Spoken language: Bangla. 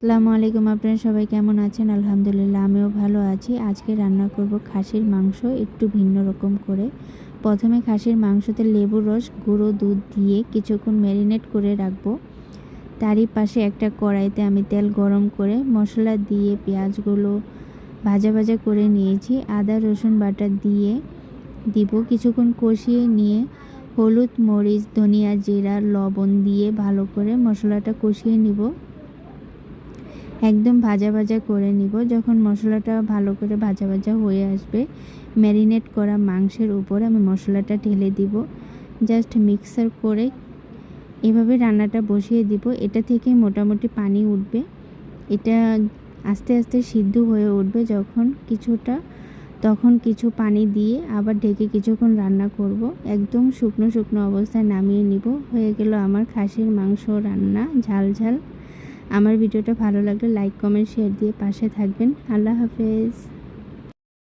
আসসালামু আলাইকুম। আপনারা সবাই কেমন আছেন? আলহামদুলিল্লাহ আমিও ভালো আছি। আজকে রান্না করব খাসির মাংস একটু ভিন্ন রকম করে। প্রথমে খাসির মাংসতে লেবুর রস, গুঁড়ো দুধ দিয়ে কিছুক্ষণ ম্যারিনেট করে রাখবো। তারই পাশে একটা কড়াইতে আমি তেল গরম করে মশলা দিয়ে পেঁয়াজগুলো ভাজা ভাজা করে নিয়েছি। আদা রসুন বাটা দিয়ে দিব, কিছুক্ষণ কষিয়ে নিয়ে হলুদ, মরিচ, ধনিয়া, জিরা, লবণ দিয়ে ভালো করে মশলাটা কষিয়ে নিব। একদম ভাজা ভাজা করে নিব। যখন মশলাটা ভালো করে ভাজা ভাজা হয়ে আসবে, ম্যারিনেট করা মাংসের উপরে আমি মশলাটা ঢেলে দিব। জাস্ট মিক্সার করে এভাবে রান্নাটা বসিয়ে দিব। এটা থেকে মোটামুটি পানি উঠবে। এটা আস্তে আস্তে সিদ্ধ হয়ে উঠবে তখন কিছু পানি দিয়ে আবার ঢেকে কিছুক্ষণ রান্না করব। একদম শুকনো শুকনো অবস্থায় নামিয়ে নিব। হয়ে গেল আমার খাসির মাংস রান্না ঝাল ঝাল। আমার ভিডিওটা ভালো লাগলে লাইক, কমেন্ট, শেয়ার দিয়ে পাশে থাকবেন। আল্লাহ হাফেজ।